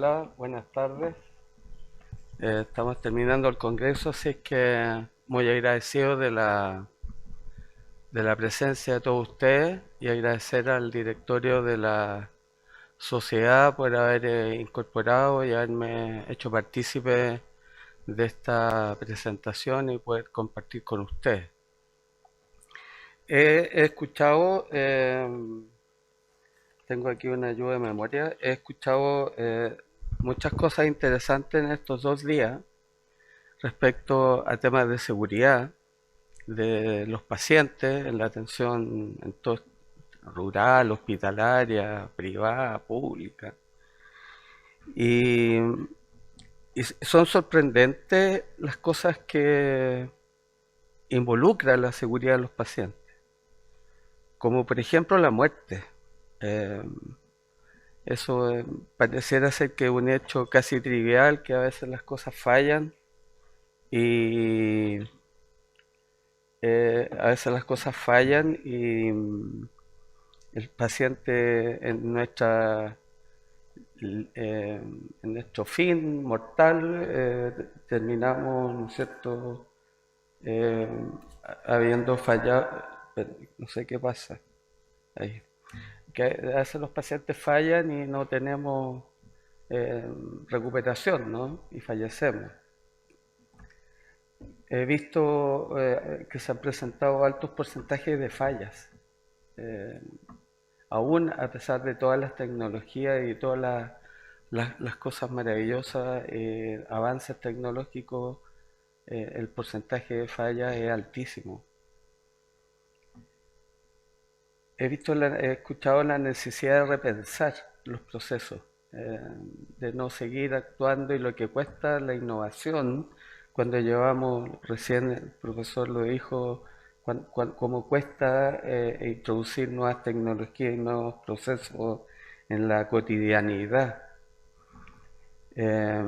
Hola, buenas tardes. Estamos terminando el congreso, así que muy agradecido de la presencia de todos ustedes y agradecer al directorio de la sociedad por haber incorporado y haberme hecho partícipe de esta presentación y poder compartir con ustedes. He escuchado, tengo aquí una ayuda de memoria, he escuchado muchas cosas interesantes en estos 2 días respecto a temas de seguridad de los pacientes en la atención en todo rural, hospitalaria, privada, pública. Y, y son sorprendentes las cosas que involucran la seguridad de los pacientes, como por ejemplo la muerte. Eh, Eso pareciera ser que es un hecho casi trivial, que a veces las cosas fallan y el paciente en nuestro fin mortal terminamos, ¿no es cierto?, Eh, habiendo fallado, no sé qué pasa ahí, que a veces los pacientes fallan y no tenemos eh, recuperación, ¿no? Y fallecemos. He visto que se han presentado altos porcentajes de fallas, eh, aún a pesar de todas las tecnologías y todas las cosas maravillosas, avances tecnológicos, el porcentaje de fallas es altísimo. He escuchado la necesidad de repensar los procesos, eh, de no seguir actuando y lo que cuesta la innovación cuando llevamos, recién el profesor lo dijo, cómo cuesta introducir nuevas tecnologías y nuevos procesos en la cotidianidad. Eh,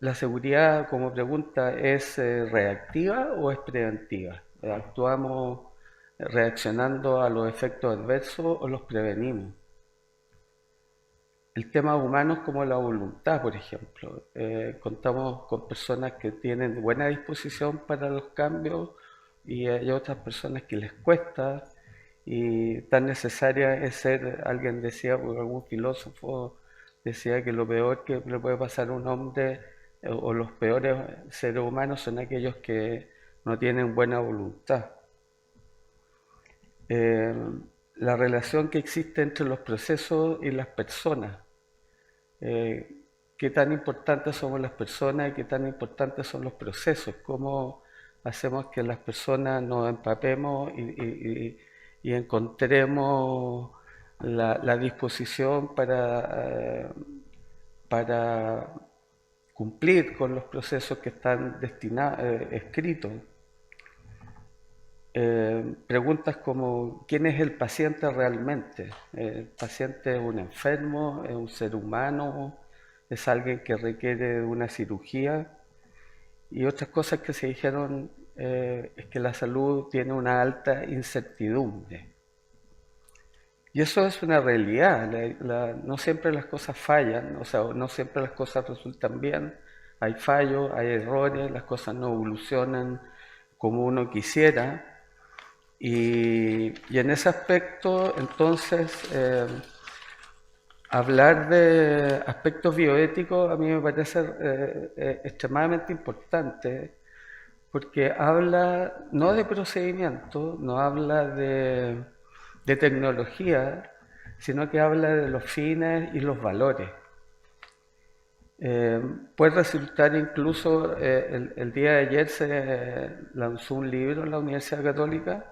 ¿La seguridad, como pregunta, es reactiva o es preventiva? ¿Actuamos reaccionando a los efectos adversos o los prevenimos? El tema humano es como la voluntad, por ejemplo. Contamos con personas que tienen buena disposición para los cambios y hay otras personas que les cuesta y tan necesaria es ser, alguien decía, algún filósofo decía que lo peor que le puede pasar a un hombre o los peores seres humanos son aquellos que no tienen buena voluntad. Eh, la relación que existe entre los procesos y las personas. Eh, ¿Qué tan importantes somos las personas y qué tan importantes son los procesos? ¿Cómo hacemos que las personas nos empapemos y encontremos la disposición para cumplir con los procesos que están escritos? Preguntas como ¿quién es el paciente realmente? ¿El paciente es un enfermo? ¿Es un ser humano? ¿Es alguien que requiere de una cirugía? Y otras cosas que se dijeron es que la salud tiene una alta incertidumbre. Y eso es una realidad. No siempre las cosas fallan, o sea, no siempre las cosas resultan bien. Hay fallos, hay errores, las cosas no evolucionan como uno quisiera. Y en ese aspecto, entonces, hablar de aspectos bioéticos a mí me parece extremadamente importante porque habla no de procedimiento, no habla de tecnología, sino que habla de los fines y los valores. Puede resultar incluso, el día de ayer se lanzó un libro en la Universidad Católica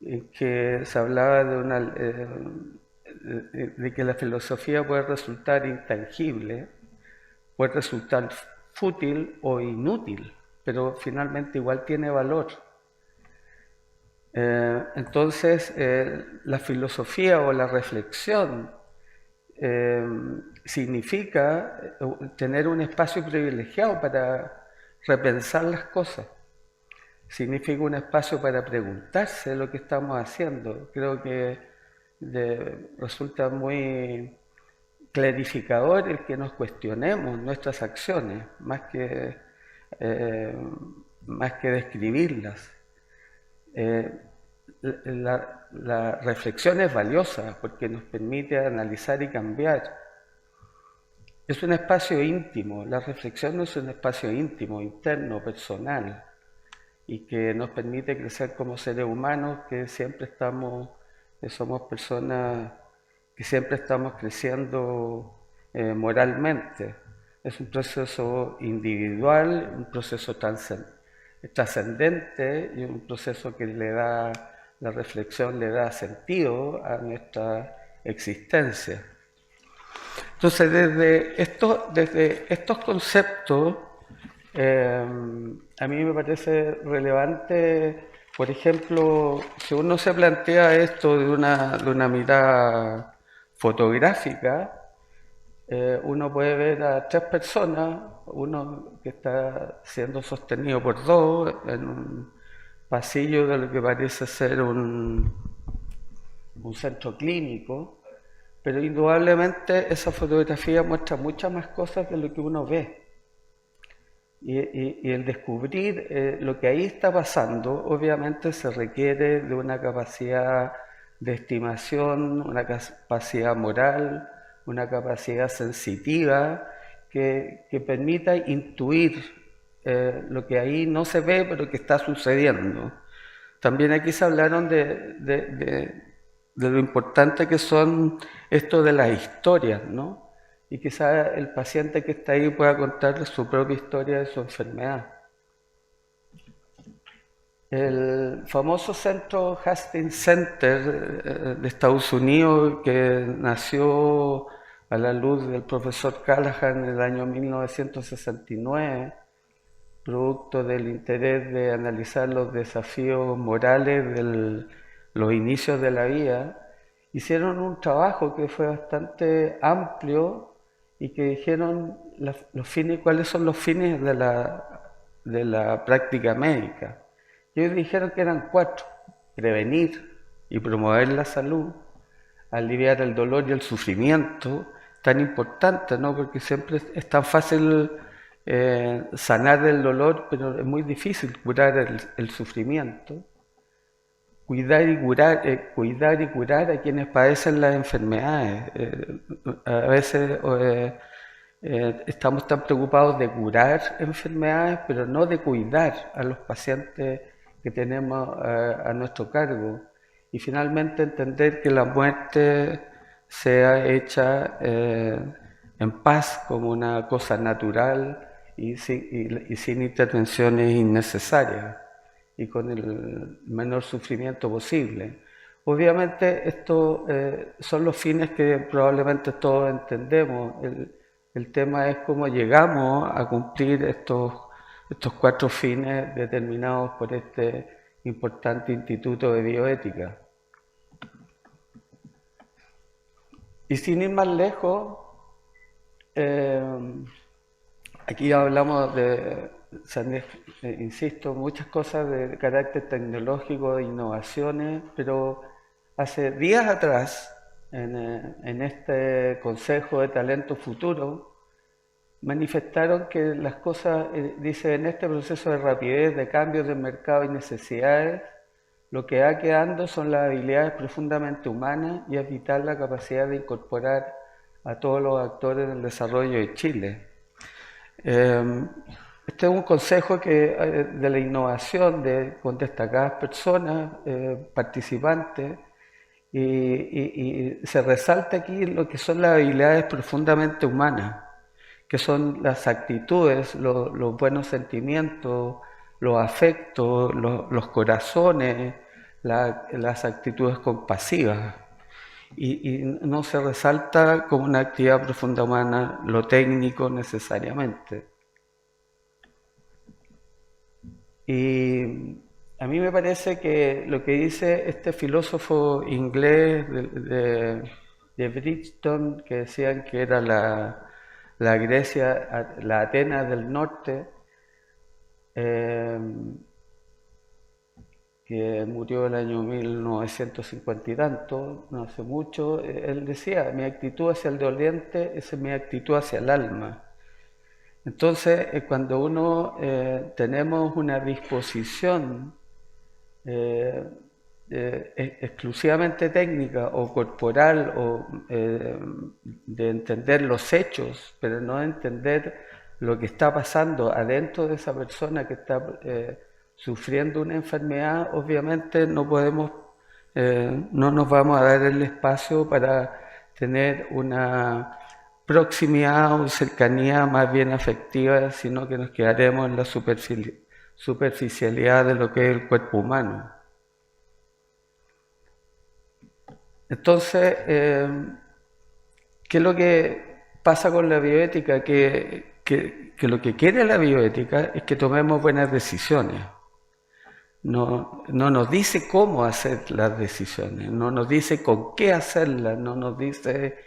en que se hablaba de que la filosofía puede resultar intangible, puede resultar fútil o inútil, pero finalmente igual tiene valor. Entonces, la filosofía o la reflexión significa tener un espacio privilegiado para repensar las cosas. Significa un espacio para preguntarse lo que estamos haciendo. Creo que resulta muy clarificador el que nos cuestionemos nuestras acciones, eh, más que describirlas. La reflexión es valiosa porque nos permite analizar y cambiar. Es un espacio íntimo, la reflexión es un espacio íntimo, interno, personal, y que nos permite crecer como seres humanos que somos personas que siempre estamos creciendo moralmente. Es un proceso individual, un proceso trascendente y un proceso que la reflexión le da sentido a nuestra existencia. Entonces, desde estos conceptos, a mí me parece relevante, por ejemplo, si uno se plantea esto de una mirada fotográfica, uno puede ver a tres personas, uno que está siendo sostenido por dos en un pasillo de lo que parece ser un centro clínico, pero indudablemente esa fotografía muestra muchas más cosas de lo que uno ve. Y el descubrir lo que ahí está pasando, obviamente se requiere de una capacidad de estimación, una capacidad moral, una capacidad sensitiva que permita intuir lo que ahí no se ve pero que está sucediendo. También aquí se hablaron de lo importante que son esto de las historias, ¿no? Y quizá el paciente que está ahí pueda contarle su propia historia de su enfermedad. El famoso centro Hastings Center de Estados Unidos, que nació a la luz del profesor Callahan en el año 1969, producto del interés de analizar los desafíos morales de los inicios de la vida, hicieron un trabajo que fue bastante amplio y que dijeron los fines, cuáles son los fines de la práctica médica. Y ellos dijeron que eran cuatro: prevenir y promover la salud, aliviar el dolor y el sufrimiento, tan importante, ¿no? Porque siempre es tan fácil sanar el dolor, pero es muy difícil curar el sufrimiento. Cuidar y curar a quienes padecen las enfermedades. A veces estamos tan preocupados de curar enfermedades, pero no de cuidar a los pacientes que tenemos a nuestro cargo. Y finalmente entender que la muerte sea hecha en paz, como una cosa natural y sin intervenciones innecesarias y con el menor sufrimiento posible. Obviamente estos son los fines que probablemente todos entendemos. El tema es cómo llegamos a cumplir estos cuatro fines determinados por este importante Instituto de Bioética. Y sin ir más lejos, aquí hablamos insisto, muchas cosas de carácter tecnológico, de innovaciones, pero hace días atrás, en este Consejo de Talento Futuro, manifestaron que las cosas, dice, en este proceso de rapidez, de cambios de mercado y necesidades, lo que va quedando son las habilidades profundamente humanas y es vital la capacidad de incorporar a todos los actores del desarrollo de Chile. Este es un consejo de la innovación con destacadas personas, participantes, y se resalta aquí lo que son las habilidades profundamente humanas, que son las actitudes, los buenos sentimientos, los afectos, los corazones, las actitudes compasivas. Y no se resalta como una actividad profunda humana lo técnico necesariamente. Y a mí me parece que lo que dice este filósofo inglés de Bridgeton, que decían que era la Grecia, la Atenas del norte, que murió el año 1950 y tanto, no hace mucho, él decía, mi actitud hacia el doliente es mi actitud hacia el alma. Entonces, cuando uno tenemos una disposición exclusivamente técnica o corporal o de entender los hechos, pero no entender lo que está pasando adentro de esa persona que está sufriendo una enfermedad, obviamente no podemos, no nos vamos a dar el espacio para tener una proximidad o cercanía más bien afectiva, sino que nos quedaremos en la superficialidad de lo que es el cuerpo humano. Entonces, ¿qué es lo que pasa con la bioética? Que lo que quiere la bioética es que tomemos buenas decisiones. No nos dice cómo hacer las decisiones, no nos dice con qué hacerlas, no nos dice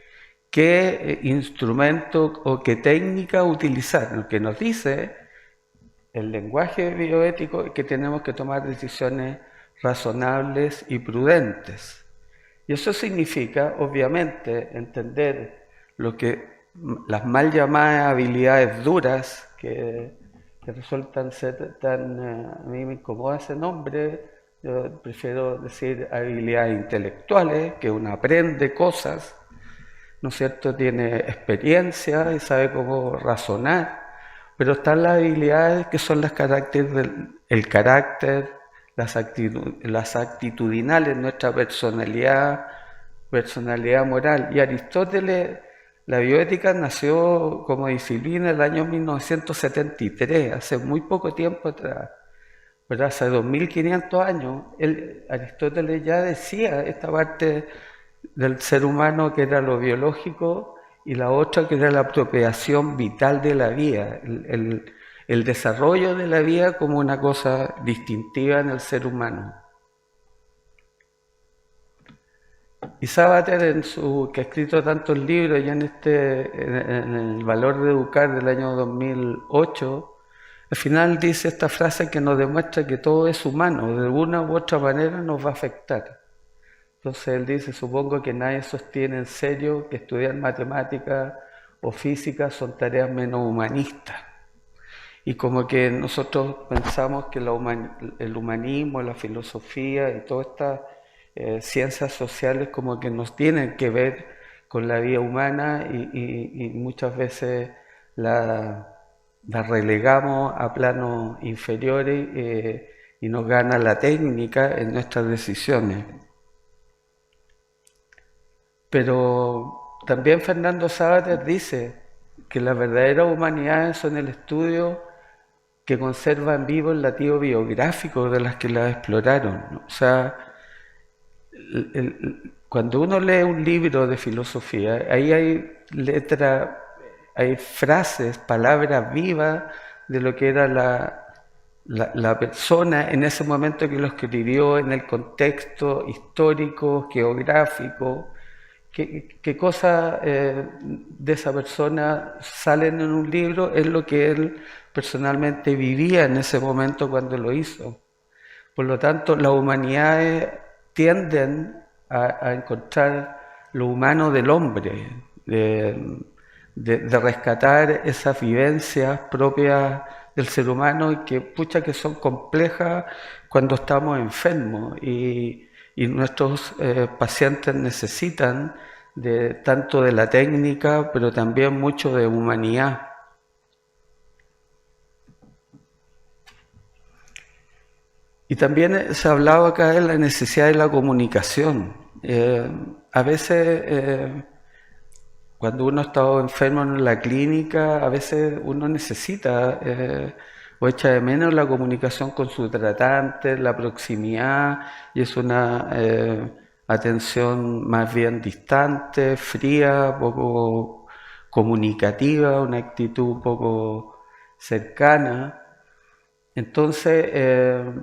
qué instrumento o qué técnica utilizar. Lo que nos dice el lenguaje bioético es que tenemos que tomar decisiones razonables y prudentes. Y eso significa, obviamente, entender lo que las mal llamadas habilidades duras, que resultan ser tan, a mí me incomoda ese nombre, yo prefiero decir habilidades intelectuales, que uno aprende cosas, ¿no es cierto? Tiene experiencia y sabe cómo razonar, pero están las habilidades que son el carácter, las actitudinales, nuestra personalidad moral. Y Aristóteles, la bioética nació como disciplina en el año 1973, hace muy poco tiempo atrás, pero hace 2500 años, Aristóteles ya decía esta parte del ser humano que era lo biológico y la otra que era la apropiación vital de la vida, el desarrollo de la vida como una cosa distintiva en el ser humano. Y Sábater, que ha escrito tantos libros, ya en El valor de educar del año 2008, al final dice esta frase que nos demuestra que todo es humano, de una u otra manera nos va a afectar. Entonces él dice, supongo que nadie sostiene en serio que estudiar matemática o física son tareas menos humanistas. Y como que nosotros pensamos que el humanismo, la filosofía y todas estas ciencias sociales como que nos tienen que ver con la vida humana y muchas veces la relegamos a planos inferiores y nos gana la técnica en nuestras decisiones. Pero también Fernando Sábater dice que las verdaderas humanidades son el estudio que conserva en vivo el latido biográfico de las que las exploraron, ¿no? O sea, cuando uno lee un libro de filosofía, ahí hay letras, hay frases, palabras vivas de lo que era la persona en ese momento que lo escribió, en el contexto histórico, geográfico, qué cosas de esa persona salen en un libro, es lo que él personalmente vivía en ese momento cuando lo hizo. Por lo tanto, las humanidades tienden a encontrar lo humano del hombre, de rescatar esas vivencias propias del ser humano y que son complejas cuando estamos enfermos y nuestros pacientes necesitan tanto de la técnica, pero también mucho de humanidad. Y también se hablaba acá de la necesidad de la comunicación. A veces, cuando uno está enfermo en la clínica, a veces uno necesita o echa de menos la comunicación con su tratante, la proximidad, y es una atención más bien distante, fría, poco comunicativa, una actitud poco cercana. Entonces,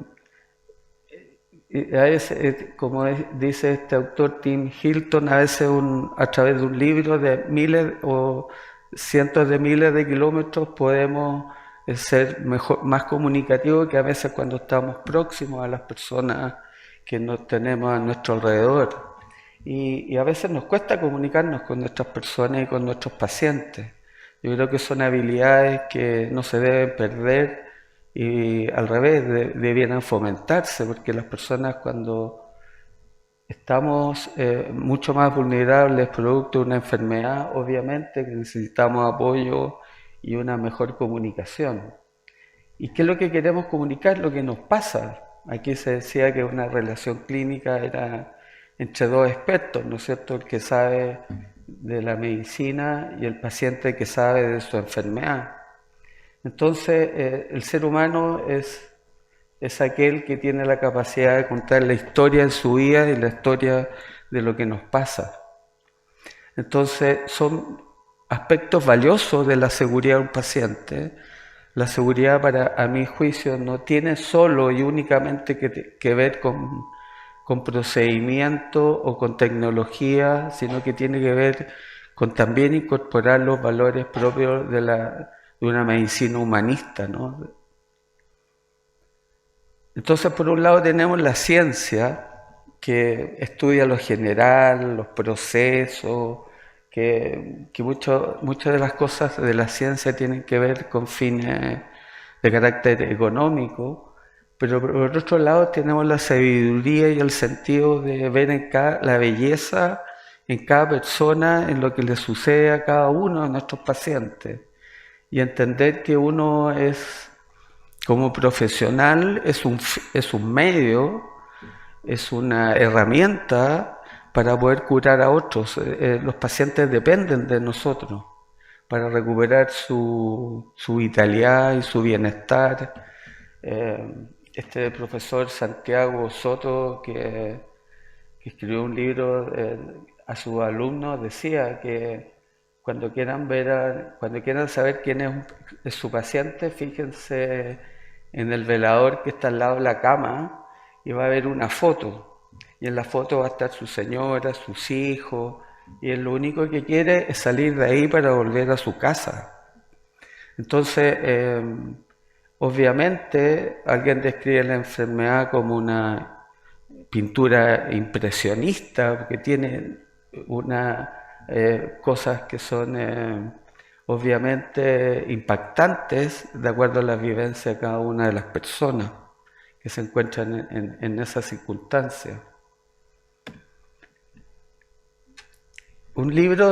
a veces, como dice este autor Tim Hilton, a veces a través de un libro de miles o cientos de miles de kilómetros podemos es ser mejor, más comunicativo que a veces cuando estamos próximos a las personas que nos tenemos a nuestro alrededor. Y a veces nos cuesta comunicarnos con nuestras personas y con nuestros pacientes. Yo creo que son habilidades que no se deben perder y al revés, debieran fomentarse, porque las personas cuando estamos mucho más vulnerables producto de una enfermedad, obviamente que necesitamos apoyo y una mejor comunicación. ¿Y qué es lo que queremos comunicar? Lo que nos pasa. Aquí se decía que una relación clínica era entre dos expertos, ¿no es cierto? El que sabe de la medicina y el paciente que sabe de su enfermedad. Entonces, el ser humano es aquel que tiene la capacidad de contar la historia de su vida y la historia de lo que nos pasa. Entonces, son aspectos valiosos de la seguridad de un paciente. La seguridad, a mi juicio, no tiene solo y únicamente que ver con procedimiento o con tecnología, sino que tiene que ver con también incorporar los valores propios de una medicina humanista, ¿no? Entonces, por un lado tenemos la ciencia, que estudia lo general, los procesos, que muchas de las cosas de la ciencia tienen que ver con fines de carácter económico, pero por otro lado tenemos la sabiduría y el sentido de ver la belleza en cada persona, en lo que le sucede a cada uno de nuestros pacientes, y entender que uno es, como profesional, es un medio, es una herramienta para poder curar a otros. Los pacientes dependen de nosotros para recuperar su vitalidad y su bienestar. Este profesor Santiago Soto, que escribió un libro a sus alumnos, decía que cuando quieran saber quién es su paciente, fíjense en el velador que está al lado de la cama y va a haber una foto. Y en la foto va a estar su señora, sus hijos, y él lo único que quiere es salir de ahí para volver a su casa. Entonces, obviamente, alguien describe la enfermedad como una pintura impresionista, porque tiene cosas que son obviamente impactantes de acuerdo a la vivencia de cada una de las personas que se encuentran en esas circunstancias. Un libro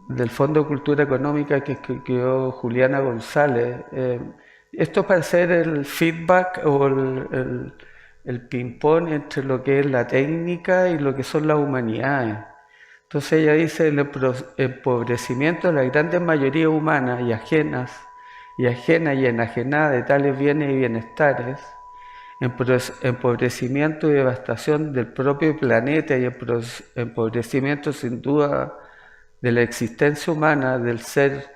del Fondo de Cultura Económica que escribió Juliana González. Esto para hacer el feedback o el ping-pong entre lo que es la técnica y lo que son las humanidades. Entonces ella dice: el empobrecimiento de la gran mayoría humana y ajena y enajenada de tales bienes y bienestares, empobrecimiento y devastación del propio planeta y empobrecimiento sin duda de la existencia humana, del ser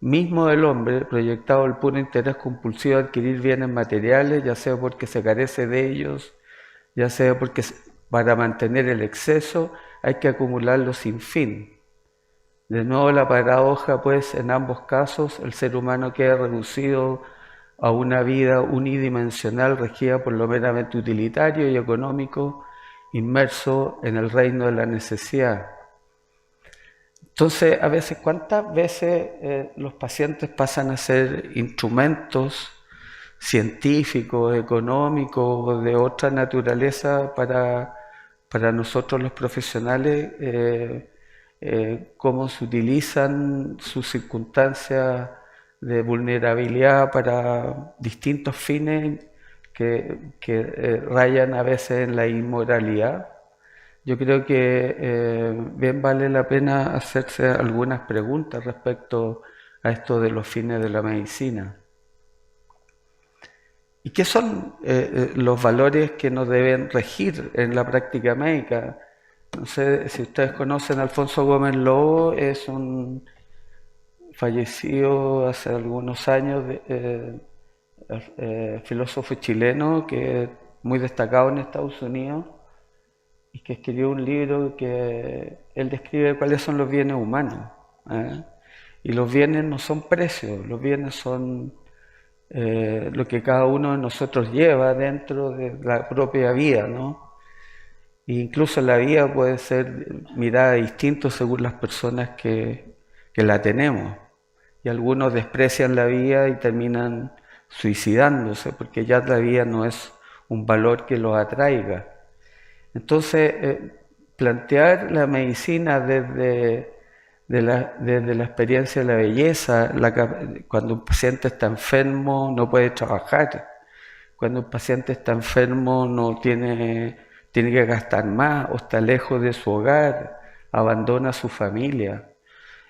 mismo del hombre, proyectado el puro interés compulsivo de adquirir bienes materiales, ya sea porque se carece de ellos, ya sea porque para mantener el exceso hay que acumularlo sin fin. De nuevo la paradoja, pues, en ambos casos el ser humano queda reducido a una vida unidimensional regida por lo meramente utilitario y económico, inmerso en el reino de la necesidad. Entonces, a veces, ¿cuántas veces los pacientes pasan a ser instrumentos científicos, económicos, de otra naturaleza para nosotros los profesionales? Cómo se utilizan sus circunstancias de vulnerabilidad para distintos fines que rayan a veces en la inmoralidad. Yo creo que bien vale la pena hacerse algunas preguntas respecto a esto de los fines de la medicina. ¿Y qué son los valores que nos deben regir en la práctica médica? No sé si ustedes conocen a Alfonso Gómez Lobo, es un fallecido hace algunos años filósofo chileno que es muy destacado en Estados Unidos y que escribió un libro que él describe cuáles son los bienes humanos, ¿eh? Y los bienes no son precios, los bienes son lo que cada uno de nosotros lleva dentro de la propia vida, ¿no? E incluso la vida puede ser mirada distinto según las personas que la tenemos. Y algunos desprecian la vida y terminan suicidándose, porque ya la vida no es un valor que los atraiga. Entonces, plantear la medicina desde la experiencia de la belleza, cuando un paciente está enfermo no puede trabajar, cuando un paciente está enfermo no tiene que gastar más o está lejos de su hogar, abandona a su familia.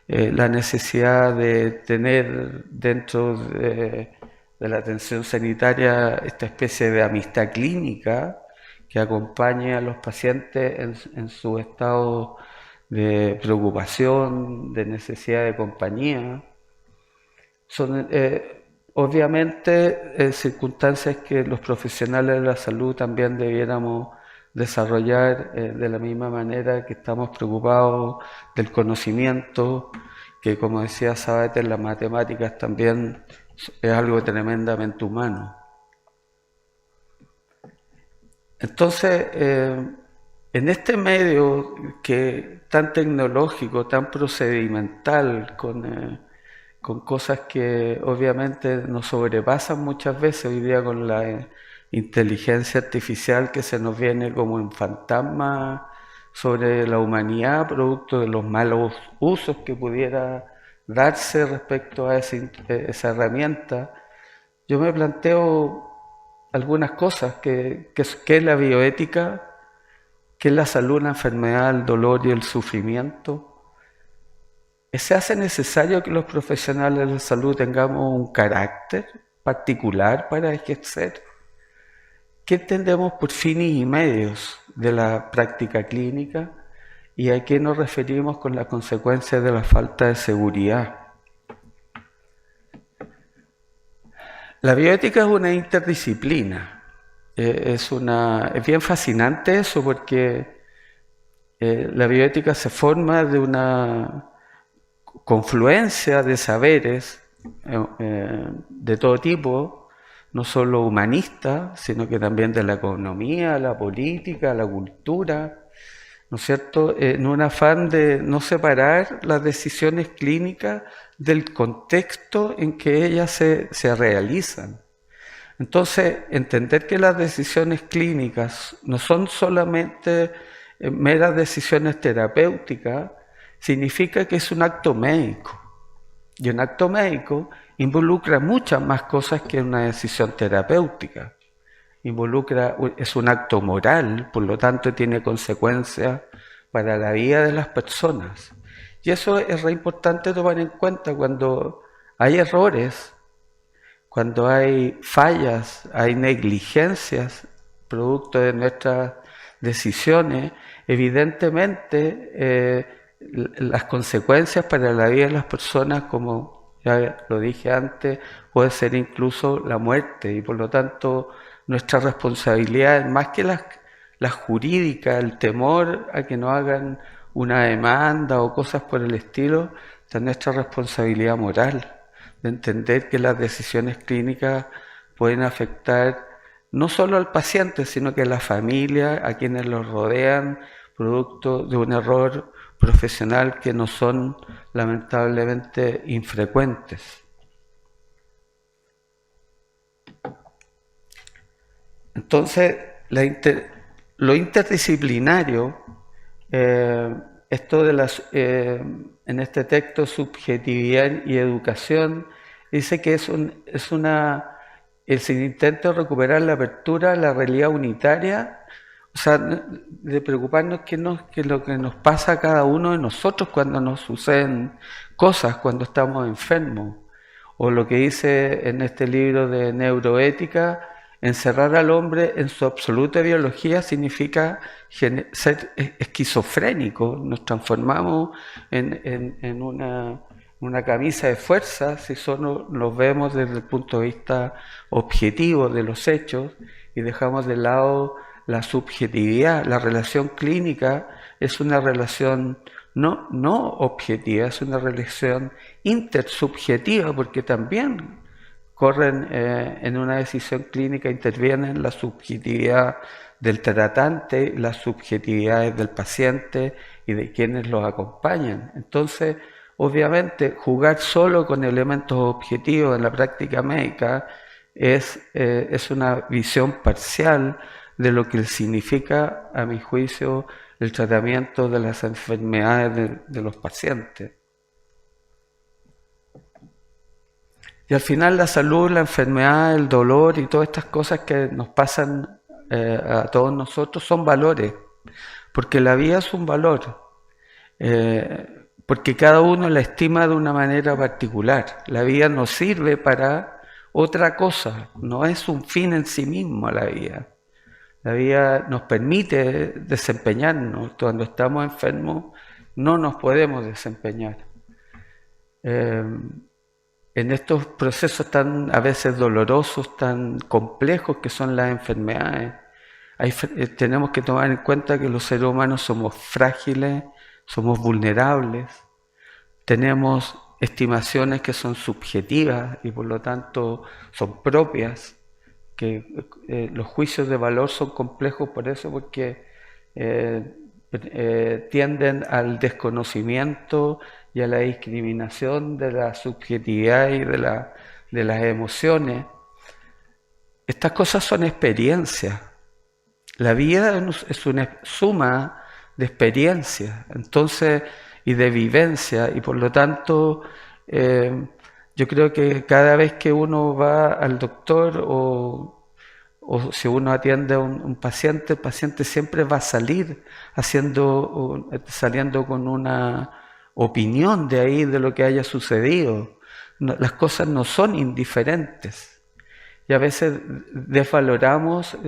La necesidad de tener dentro de la atención sanitaria esta especie de amistad clínica que acompañe a los pacientes en su estado de preocupación, de necesidad de compañía. Son obviamente circunstancias que los profesionales de la salud también debiéramos desarrollar de la misma manera que estamos preocupados del conocimiento, que como decía Saavedra, las matemáticas también es algo tremendamente humano. Entonces, en este medio que tan tecnológico, tan procedimental, con cosas que obviamente nos sobrepasan muchas veces hoy día con la inteligencia artificial que se nos viene como un fantasma sobre la humanidad, producto de los malos usos que pudiera darse respecto a esa herramienta, yo me planteo algunas cosas, que es la bioética, que es la salud, la enfermedad, el dolor y el sufrimiento. ¿Se hace necesario que los profesionales de la salud tengamos un carácter particular para ejercer? ¿Qué entendemos por fines y medios de la práctica clínica? ¿Y a qué nos referimos con las consecuencias de la falta de seguridad? La bioética es una interdisciplina. Es bien fascinante eso porque la bioética se forma de una confluencia de saberes de todo tipo, no solo humanistas, sino que también de la economía, la política, la cultura, ¿no es cierto?, en un afán de no separar las decisiones clínicas del contexto en que ellas se realizan. Entonces, entender que las decisiones clínicas no son solamente meras decisiones terapéuticas, significa que es un acto médico. Y un acto médico involucra muchas más cosas que una decisión terapéutica. Es un acto moral, por lo tanto tiene consecuencias para la vida de las personas. Y eso es re importante tomar en cuenta cuando hay errores, cuando hay fallas, hay negligencias producto de nuestras decisiones. Evidentemente las consecuencias para la vida de las personas, como ya lo dije antes, puede ser incluso la muerte, y por lo tanto nuestra responsabilidad, más que las jurídicas, el temor a que no hagan una demanda o cosas por el estilo, está nuestra responsabilidad moral, de entender que las decisiones clínicas pueden afectar no solo al paciente, sino que a la familia, a quienes los rodean, producto de un error profesional que no son lamentablemente infrecuentes. Entonces, lo interdisciplinario, esto de en este texto, subjetividad y educación, dice que es un intento de recuperar la apertura a la realidad unitaria, o sea, de preocuparnos que lo que nos pasa a cada uno de nosotros cuando nos suceden cosas, cuando estamos enfermos, o lo que dice en este libro de neuroética, encerrar al hombre en su absoluta biología significa ser esquizofrénico. Nos transformamos en una camisa de fuerza si solo nos vemos desde el punto de vista objetivo de los hechos y dejamos de lado la subjetividad. La relación clínica es una relación no objetiva, es una relación intersubjetiva, porque también corren en una decisión clínica, intervienen la subjetividad del tratante, las subjetividades del paciente y de quienes los acompañan. Entonces, obviamente, jugar solo con elementos objetivos en la práctica médica es una visión parcial de lo que significa, a mi juicio, el tratamiento de las enfermedades de los pacientes. Y al final la salud, la enfermedad, el dolor y todas estas cosas que nos pasan a todos nosotros son valores, porque la vida es un valor, porque cada uno la estima de una manera particular. La vida nos sirve para otra cosa, no es un fin en sí mismo la vida. La vida nos permite desempeñarnos. Cuando estamos enfermos no nos podemos desempeñar. En estos procesos tan a veces dolorosos, tan complejos que son las enfermedades, tenemos que tomar en cuenta que los seres humanos somos frágiles, somos vulnerables, tenemos estimaciones que son subjetivas y por lo tanto son propias, que los juicios de valor son complejos por eso, porque tienden al desconocimiento y a la discriminación de la subjetividad y de las emociones. Estas cosas son experiencias. La vida es una suma de experiencias, entonces, y de vivencia, y por lo tanto, yo creo que cada vez que uno va al doctor o si uno atiende a un paciente, el paciente siempre va a salir saliendo con una opinión de ahí, de lo que haya sucedido. Las cosas no son indiferentes. Y a veces desvaloramos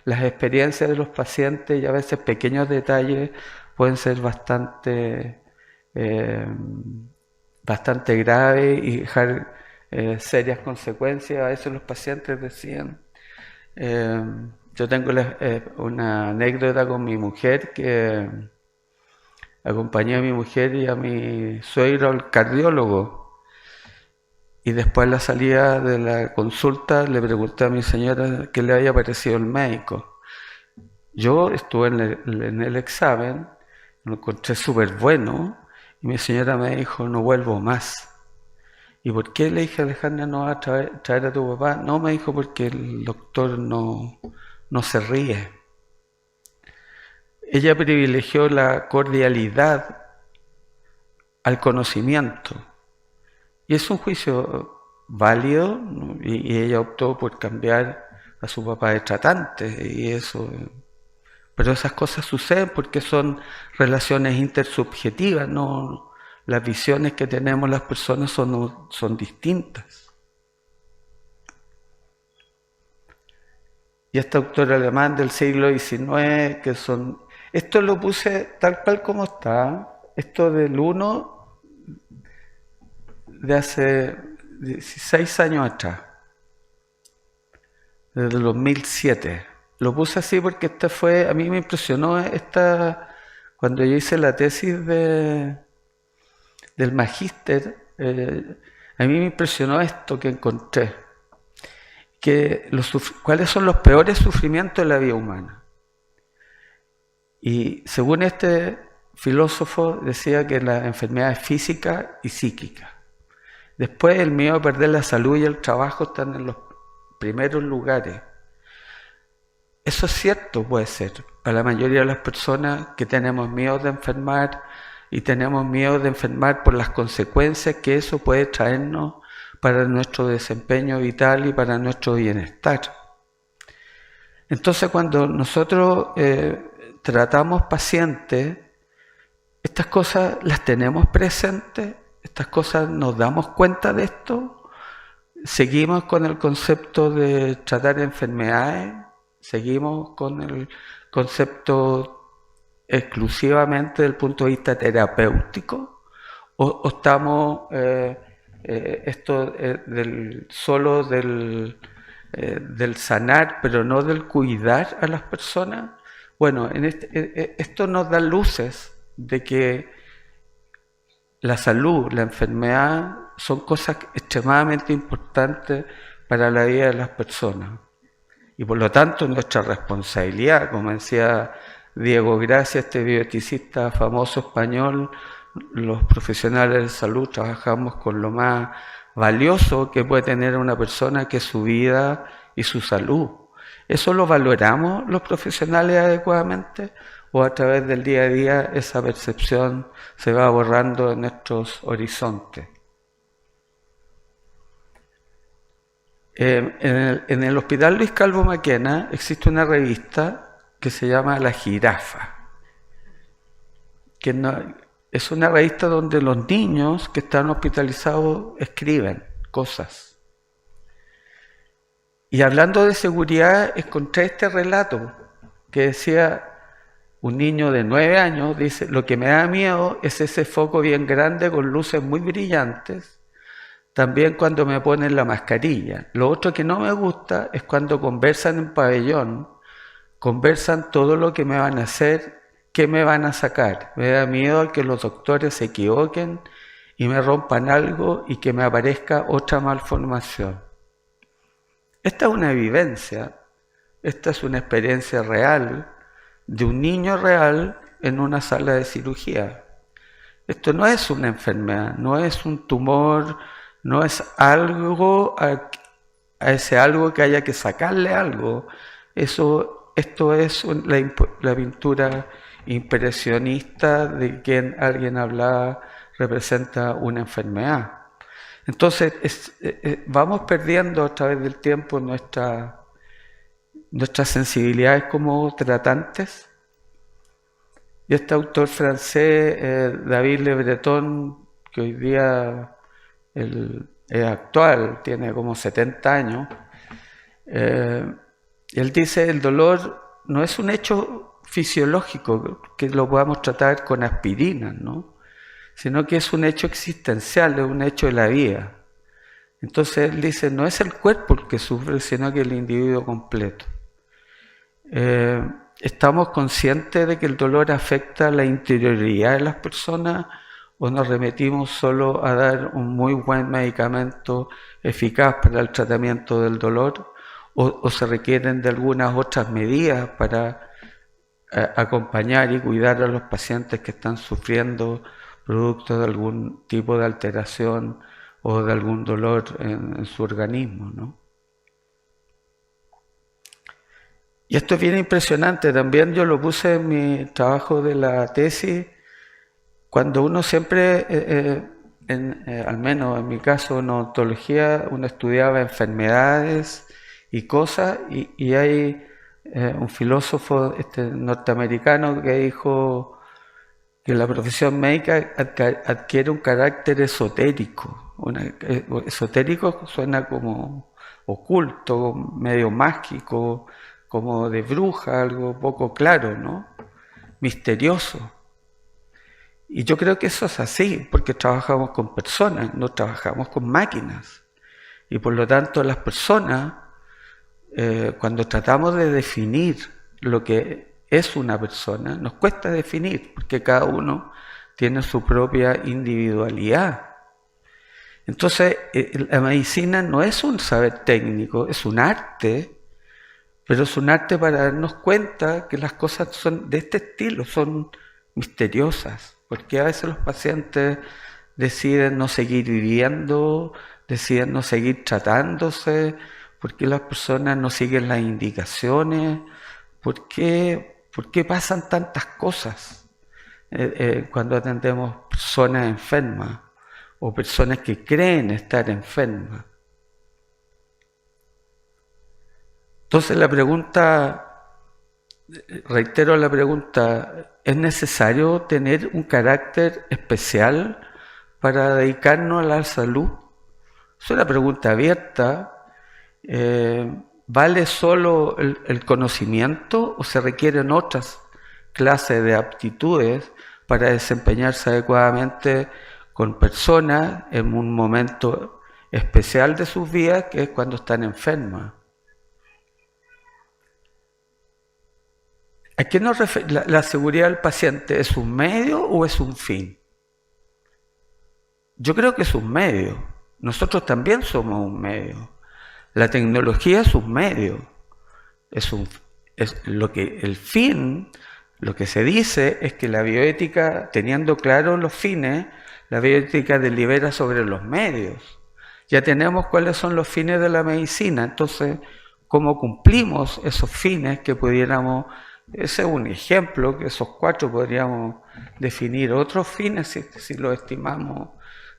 las experiencias de los pacientes y a veces pequeños detalles pueden ser bastante graves y dejar serias consecuencias. A veces los pacientes decían, yo tengo una anécdota con mi mujer, que acompañé a mi mujer y a mi suegro al cardiólogo, y después a la salida de la consulta le pregunté a mi señora qué le había parecido el médico. Yo estuve en el examen, lo encontré súper bueno, y mi señora me dijo, no vuelvo más. ¿Y por qué? Le dije, Alejandra, no vas a traer a tu papá. No, me dijo, porque el doctor no se ríe. Ella privilegió la cordialidad al conocimiento. Y es un juicio válido, ¿no? Y ella optó por cambiar a su papá de tratante. Y eso, pero esas cosas suceden porque son relaciones intersubjetivas, no. Las visiones que tenemos las personas son distintas. Y este autor alemán del siglo XIX, que son... Esto lo puse tal cual como está. Esto del 1 de hace 16 años atrás, desde el 2007. Lo puse así porque a mí me impresionó cuando yo hice la tesis del magíster, a mí me impresionó esto que encontré, que cuáles son los peores sufrimientos de la vida humana. Y según este filósofo decía que las enfermedades físicas y psíquicas. Después el miedo a perder la salud y el trabajo están en los primeros lugares. Eso es cierto, puede ser, para la mayoría de las personas que tenemos miedo de enfermar, y tenemos miedo de enfermar por las consecuencias que eso puede traernos para nuestro desempeño vital y para nuestro bienestar. Entonces, cuando nosotros tratamos pacientes, estas cosas las tenemos presentes, estas cosas nos damos cuenta de esto, seguimos con el concepto de tratar enfermedades, seguimos con el concepto exclusivamente desde el punto de vista terapéutico, o estamos solo del sanar, pero no del cuidar a las personas. Bueno, esto nos da luces de que la salud, la enfermedad son cosas extremadamente importantes para la vida de las personas. Y por lo tanto nuestra responsabilidad, como decía Diego Gracia, este bioeticista famoso español, los profesionales de salud trabajamos con lo más valioso que puede tener una persona, que es su vida y su salud. ¿Eso lo valoramos los profesionales adecuadamente? ¿O a través del día a día esa percepción se va borrando en nuestros horizontes? En el Hospital Luis Calvo Maquena existe una revista que se llama La Jirafa, que es una revista donde los niños que están hospitalizados escriben cosas. Y hablando de seguridad, encontré este relato que decía un niño de 9 años, dice: lo que me da miedo es ese foco bien grande con luces muy brillantes, también cuando me ponen la mascarilla. Lo otro que no me gusta es cuando conversan en pabellón, conversan todo lo que me van a hacer, qué me van a sacar. Me da miedo que los doctores se equivoquen y me rompan algo y que me aparezca otra malformación. Esta es una vivencia, esta es una experiencia real de un niño real en una sala de cirugía. Esto no es una enfermedad, no es un tumor, no es algo a ese algo que haya que sacarle algo. Esto es la pintura impresionista de quien alguien hablaba, representa una enfermedad. Entonces vamos perdiendo a través del tiempo nuestras sensibilidades como tratantes. Y este autor francés, David Le Breton, que hoy día es actual, tiene como 70 años, él dice: el dolor no es un hecho fisiológico que lo podamos tratar con aspirina, ¿no? Sino que es un hecho existencial, es un hecho de la vida. Entonces él dice: no es el cuerpo el que sufre, sino que el individuo completo. ¿Estamos conscientes de que el dolor afecta la interioridad de las personas, o nos remitimos solo a dar un muy buen medicamento eficaz para el tratamiento del dolor, o se requieren de algunas otras medidas para acompañar y cuidar a los pacientes que están sufriendo producto de algún tipo de alteración o de algún dolor en su organismo, ¿no? Y esto es bien impresionante. También yo lo puse en mi trabajo de la tesis, cuando uno siempre, al menos en mi caso en odontología, uno estudiaba enfermedades y cosas, y hay un filósofo norteamericano que dijo que la profesión médica adquiere un carácter esotérico. Esotérico suena como oculto, medio mágico, como de bruja, algo poco claro, ¿no? Misterioso. Y yo creo que eso es así, porque trabajamos con personas, no trabajamos con máquinas. Y por lo tanto las personas, cuando tratamos de definir lo que es una persona, nos cuesta definir, porque cada uno tiene su propia individualidad. Entonces, la medicina no es un saber técnico, es un arte, pero es un arte para darnos cuenta que las cosas son de este estilo, son misteriosas, porque a veces los pacientes deciden no seguir viviendo, deciden no seguir tratándose, porque las personas no siguen las indicaciones, ¿por qué pasan tantas cosas cuando atendemos personas enfermas o personas que creen estar enfermas? Entonces la pregunta, reitero la pregunta: ¿es necesario tener un carácter especial para dedicarnos a la salud? Es una pregunta abierta. ¿Vale solo el conocimiento, o se requieren otras clases de aptitudes para desempeñarse adecuadamente con personas en un momento especial de sus vidas, que es cuando están enfermas? ¿A qué nos la seguridad del paciente? ¿Es un medio o es un fin? Yo creo que es un medio. Nosotros también somos un medio. La tecnología es un medio. Es lo que el fin, lo que se dice es que la bioética, teniendo claros los fines, la bioética delibera sobre los medios. Ya tenemos cuáles son los fines de la medicina, entonces, ¿cómo cumplimos esos fines que pudiéramos? Ese es un ejemplo, que esos 4 podríamos definir otros fines si lo estimamos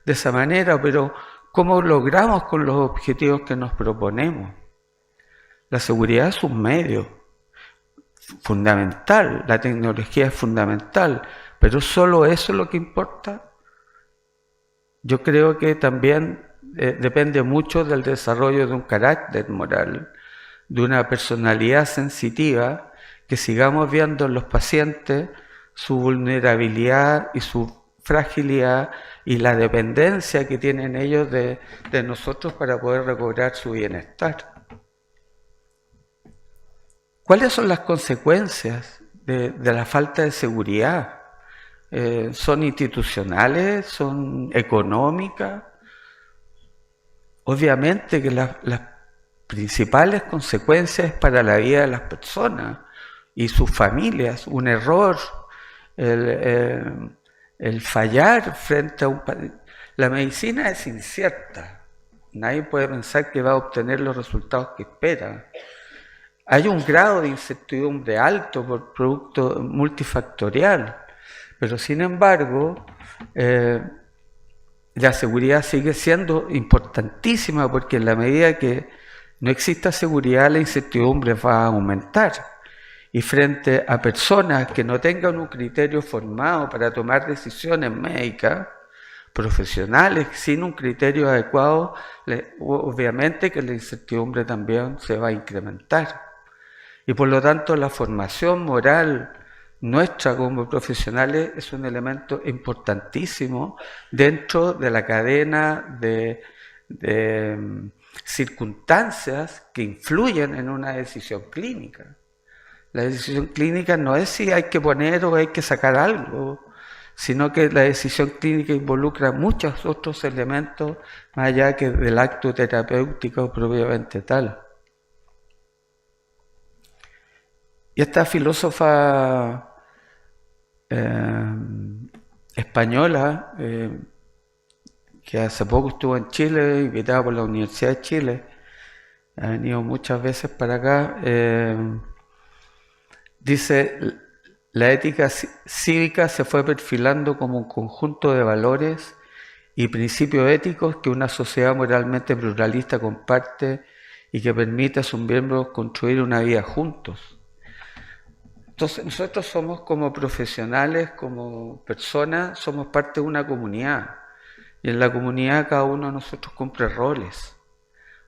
de esa manera, pero ¿cómo logramos con los objetivos que nos proponemos? La seguridad es un medio fundamental, la tecnología es fundamental, pero ¿solo eso es lo que importa? Yo creo que también depende mucho del desarrollo de un carácter moral, de una personalidad sensitiva, que sigamos viendo en los pacientes su vulnerabilidad y su fragilidad y la dependencia que tienen ellos de nosotros para poder recobrar su bienestar. ¿Cuáles son las consecuencias de la falta de seguridad? ¿Son institucionales? ¿Son económicas? Obviamente que las principales consecuencias para la vida de las personas y sus familias, un error, el fallar frente a un... La medicina es incierta, nadie puede pensar que va a obtener los resultados que espera. Hay un grado de incertidumbre alto por producto multifactorial, pero sin embargo, la seguridad sigue siendo importantísima porque en la medida que no exista seguridad, la incertidumbre va a aumentar. Y frente a personas que no tengan un criterio formado para tomar decisiones médicas, profesionales, sin un criterio adecuado, obviamente que la incertidumbre también se va a incrementar. Y por lo tanto la formación moral nuestra como profesionales es un elemento importantísimo dentro de la cadena de circunstancias que influyen en una decisión clínica. La decisión clínica no es si hay que poner o hay que sacar algo, sino que la decisión clínica involucra muchos otros elementos más allá que del acto terapéutico propiamente tal. Y esta filósofa española, que hace poco estuvo en Chile, invitada por la Universidad de Chile, ha venido muchas veces para acá, dice, la ética cívica se fue perfilando como un conjunto de valores y principios éticos que una sociedad moralmente pluralista comparte y que permite a sus miembros construir una vida juntos. Entonces nosotros somos como profesionales, como personas, somos parte de una comunidad y en la comunidad cada uno de nosotros cumple roles.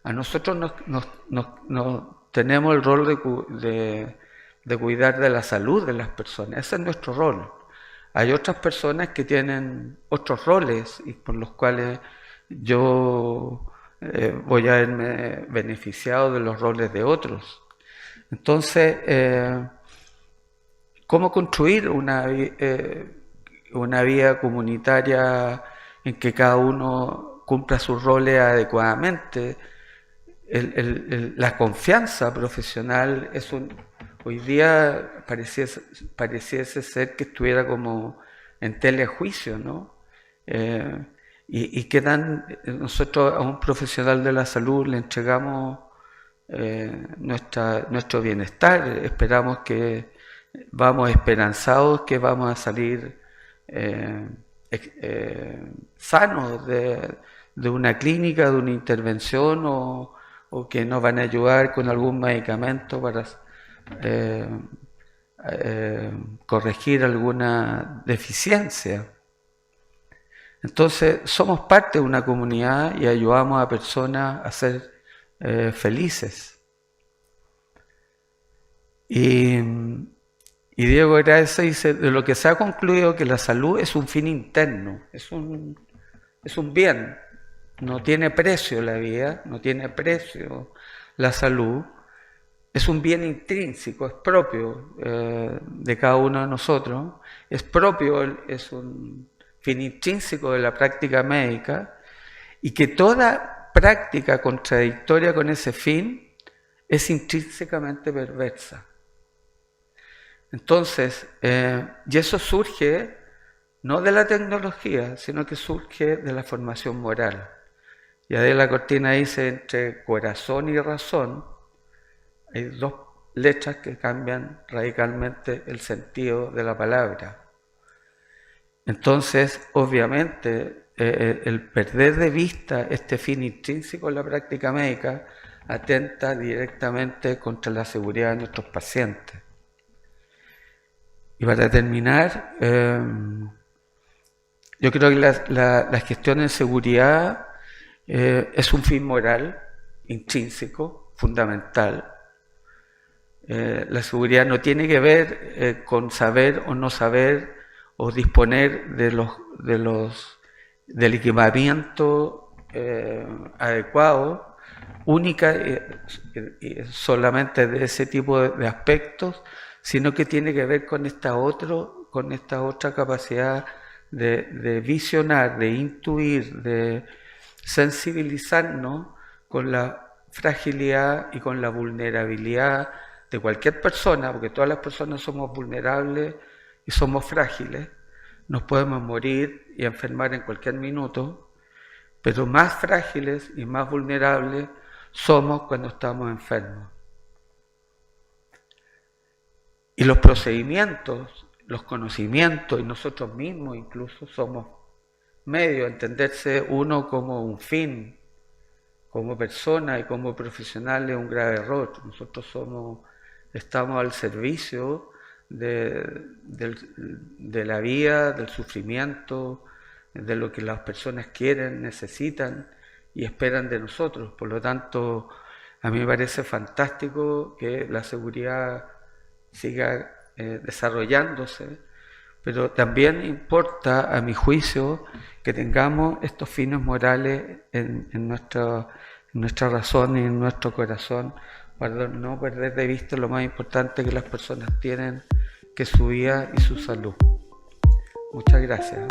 A nosotros tenemos el rol de cuidar de la salud de las personas, ese es nuestro rol. Hay otras personas que tienen otros roles y por los cuales yo voy a verme beneficiado de los roles de otros. Entonces, ¿cómo construir una vida comunitaria en que cada uno cumpla sus roles adecuadamente? La confianza profesional es hoy día pareciese ser que estuviera como en telejuicio, ¿no? Y que nosotros a un profesional de la salud le entregamos nuestro bienestar, esperamos que vamos esperanzados que vamos a salir sanos de una clínica, de una intervención o que nos van a ayudar con algún medicamento para corregir alguna deficiencia. Entonces somos parte de una comunidad y ayudamos a personas a ser felices. Y Diego Graese dice, de lo que se ha concluido que la salud es un fin interno, es un bien, no tiene precio la vida, no tiene precio la salud, es un bien intrínseco, es propio de cada uno de nosotros, es propio, es un fin intrínseco de la práctica médica, y que toda práctica contradictoria con ese fin es intrínsecamente perversa. Entonces, y eso surge no de la tecnología, sino que surge de la formación moral. Y Adela Cortina dice, entre corazón y razón, hay dos letras que cambian radicalmente el sentido de la palabra. Entonces, obviamente, el perder de vista este fin intrínseco en la práctica médica atenta directamente contra la seguridad de nuestros pacientes. Y para terminar, yo creo que la gestión en seguridad es un fin moral, intrínseco, fundamental. La seguridad no tiene que ver con saber o no saber o disponer del equipamiento adecuado, única solamente de ese tipo de aspectos, sino que tiene que ver con esta otra capacidad de visionar, de intuir, de sensibilizarnos con la fragilidad y con la vulnerabilidad de cualquier persona, porque todas las personas somos vulnerables y somos frágiles, nos podemos morir y enfermar en cualquier minuto, pero más frágiles y más vulnerables somos cuando estamos enfermos. Y los procedimientos, los conocimientos, y nosotros mismos incluso somos medios, entenderse uno como un fin, como persona y como profesional es un grave error. Nosotros estamos al servicio de la vida, del sufrimiento, de lo que las personas quieren, necesitan y esperan de nosotros. Por lo tanto, a mí me parece fantástico que la seguridad siga desarrollándose, pero también importa, a mi juicio, que tengamos estos fines morales en nuestra razón y en nuestro corazón, para no perder de vista lo más importante que las personas tienen, que es su vida y su salud. Muchas gracias.